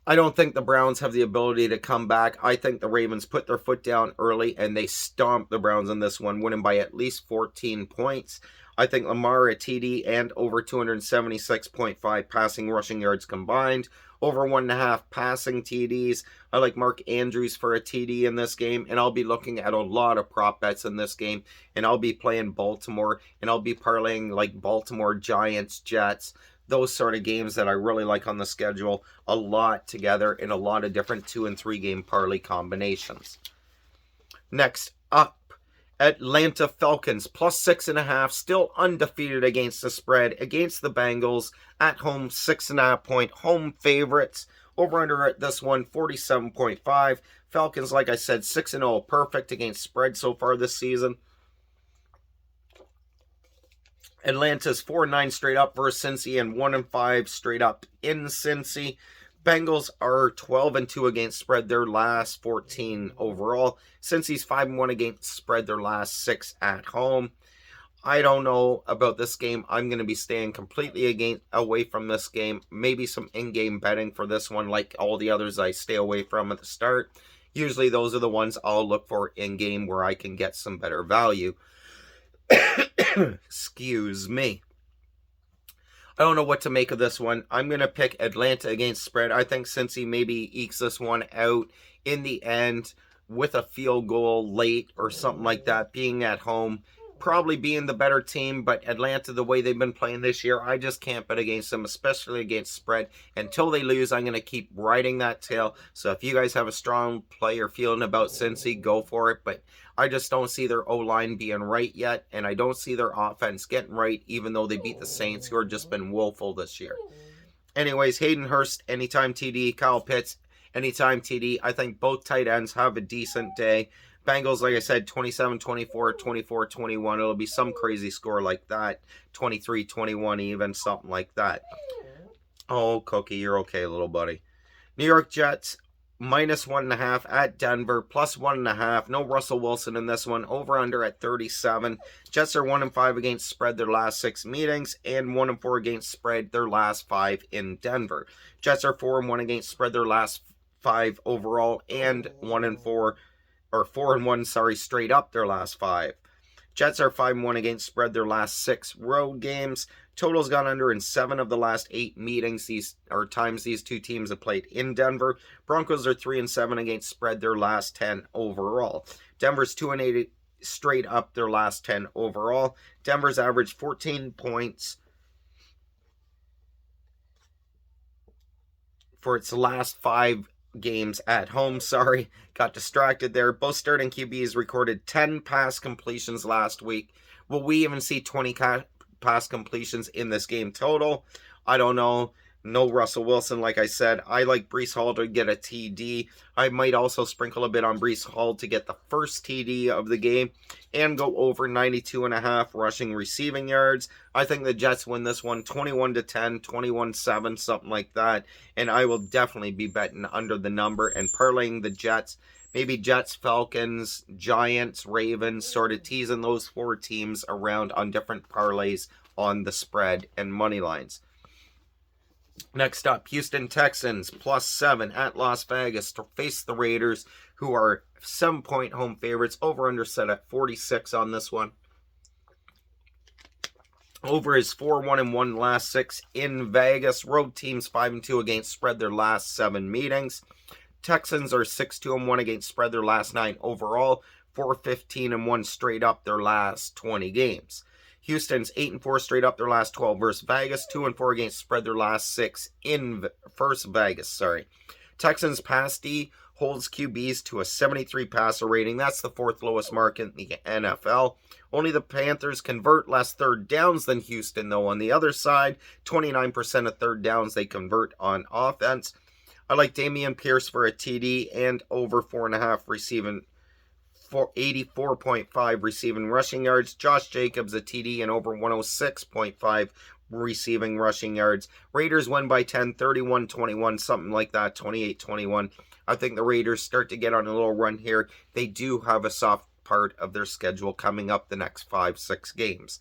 I don't think the Browns have the ability to come back. I think the Ravens put their foot down early and they stomped the Browns in this one, winning by at least 14 points. I think Lamar a TD and over 276.5 passing rushing yards combined. Over 1.5 passing TDs. I like Mark Andrews for a TD in this game, and I'll be looking at a lot of prop bets in this game, and I'll be playing Baltimore, and I'll be parlaying like Baltimore Giants, Jets, those sort of games that I really like on the schedule a lot together in a lot of different 2 and 3 game parlay combinations. Next up, Atlanta Falcons plus 6.5, still undefeated against the spread against the Bengals at home, 6.5 point home favorites. Over under at this one, 47.5. Falcons, like I said, 6-0, perfect against spread so far this season. Atlanta's 4-9 straight up versus Cincy and 1-5 straight up in Cincy. Bengals are 12-2 against spread their last 14 overall. Cincy's 5-1 against spread their last 6 at home. I don't know about this game. I'm going to be staying completely away from this game. Maybe some in-game betting for this one, like all the others I stay away from at the start. Usually those are the ones I'll look for in-game where I can get some better value. Excuse me. I don't know what to make of this one. I'm going to pick Atlanta against spread. I think Cincy maybe ekes this one out in the end with a field goal late or something like that, being at home, probably being the better team, but Atlanta, the way they've been playing this year, I just can't bet against them, especially against spread. Until they lose, I'm going to keep riding that tail. So if you guys have a strong play or feeling about Cincy, go for it, but I just don't see their O-line being right yet, and I don't see their offense getting right, even though they beat the Saints, who have just been woeful this year. Anyways, Hayden Hurst, anytime TD. Kyle Pitts, anytime TD. I think both tight ends have a decent day. Bengals, like I said, 27-24, 24-21. It'll be some crazy score like that. 23-21 even, something like that. Oh, Cookie, you're okay, little buddy. New York Jets, minus 1.5 at Denver, plus 1.5. No Russell Wilson in this one. Over under at 37. Jets are 1-5 against spread their last 6 meetings, and 1-4 against spread their last 5 in Denver. Jets are 4-1 against spread their last 5 overall, and 1-4 or 4-1, straight up their last 5. Jets are 5-1 against spread their last 6 road games. Total's gone under in 7 of the last 8 meetings times these two teams have played in Denver. Broncos are 3-7 against spread their last 10 overall. Denver's 2-8 straight up their last 10 overall. Denver's averaged 14 points for its last 5 games at home. Got distracted there. Both starting QBs recorded 10 pass completions last week. Will we even see 20 pass completions in this game total? I don't know. No Russell Wilson, like I said. I like Breece Hall to get a TD. I might also sprinkle a bit on Breece Hall to get the first TD of the game and go over 92.5 rushing receiving yards. I think the Jets win this one 21-10, 21-7, something like that. And I will definitely be betting under the number and parlaying the Jets. Maybe Jets, Falcons, Giants, Ravens, sort of teasing those 4 teams around on different parlays on the spread and money lines. Next up, Houston Texans plus 7 at Las Vegas to face the Raiders, who are 7-point home favorites. Over under set at 46 on this one. Over is 4-1-1 last 6 in Vegas. Road teams 5-2 against spread their last 7 meetings. Texans are 6-2-1 against spread their last 9 overall. 4-15-1 straight up their last 20 games. Houston's 8-4 straight up their last 12 versus Vegas. 2-4 against spread their last 6 in Vegas. Texans pass D holds QBs to a 73 passer rating. That's the 4th lowest mark in the NFL. Only the Panthers convert less third downs than Houston, though. On the other side, 29% of third downs they convert on offense. I like Dameon Pierce for a TD and over 4.5 receiving for 84.5 receiving rushing yards. Josh Jacobs a TD and over 106.5 receiving rushing yards. Raiders win by 10, 31-21, something like that, 28-21. I think the Raiders start to get on a little run here. They do have a soft part of their schedule coming up the next 5-6 games.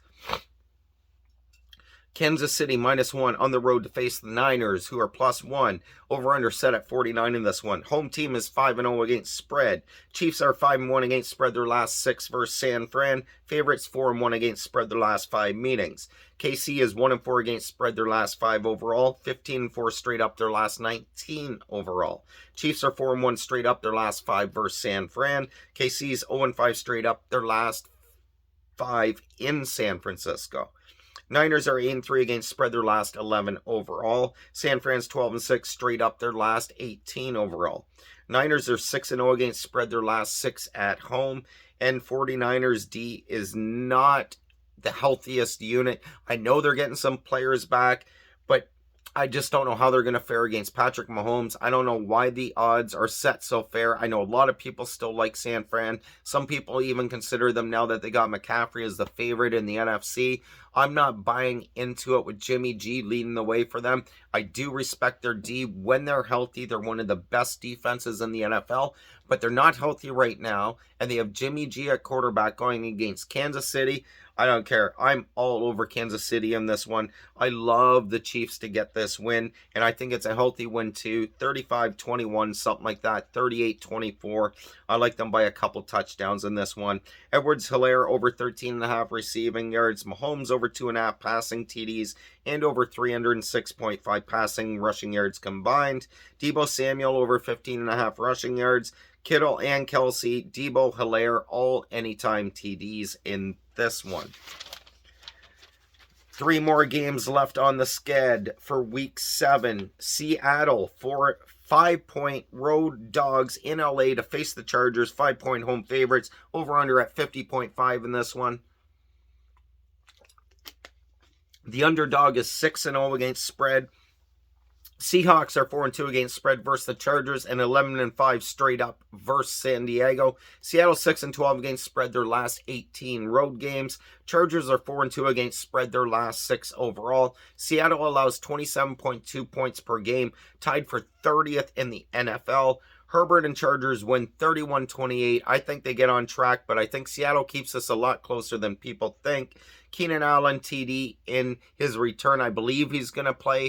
Kansas City -1 on the road to face the Niners, who are +1. Over-under set at 49 in this one. Home team is 5-0 against spread. Chiefs are 5-1 against spread their last 6 versus San Fran. Favorites 4-1 against spread their last 5 meetings. KC is 1-4 against spread their last 5 overall. 15-4 straight up their last 19 overall. Chiefs are 4-1 straight up their last 5 versus San Fran. KC's 0-5 straight up their last 5 in San Francisco. Niners are 8-3 against spread their last 11 overall. San Fran's 12-6 straight up their last 18 overall. Niners are 6-0 against spread their last 6 at home. And 49ers D is not the healthiest unit. I know they're getting some players back, but I just don't know how they're going to fare against Patrick Mahomes. I don't know why the odds are set so fair. I know a lot of people still like San Fran. Some people even consider them, now that they got McCaffrey, as the favorite in the NFC. I'm not buying into it with Jimmy G leading the way for them. I do respect their D when they're healthy. They're one of the best defenses in the NFL, but they're not healthy right now, and they have Jimmy G at quarterback going against Kansas City. I don't care. I'm all over Kansas City in this one. I love the Chiefs to get this win, and I think it's a healthy win too. 35-21, something like that. 38-24. I like them by a couple touchdowns in this one. Edwards-Helaire over 13.5 receiving yards. Mahomes over 2.5 passing TDs and over 306.5 passing rushing yards combined. Deebo Samuel over 15.5 rushing yards. Kittle and Kelsey, Deebo, Helaire, all anytime TDs in this one. 3 more games left on the sched for week 7. Seattle, 5-point road dogs in LA to face the Chargers. 5-point home favorites. Over under at 50.5 in this one. The underdog is 6-0 against spread. Seahawks are 4-2 against spread versus the Chargers, and 11-5 straight up versus San Diego. Seattle 6-12 against spread their last 18 road games. Chargers are 4-2 against spread their last 6 overall. Seattle allows 27.2 points per game, tied for 30th in the NFL. Herbert and Chargers win 31-28. I think they get on track, but I think Seattle keeps us a lot closer than people think. Keenan Allen TD in his return. I believe he's going to play.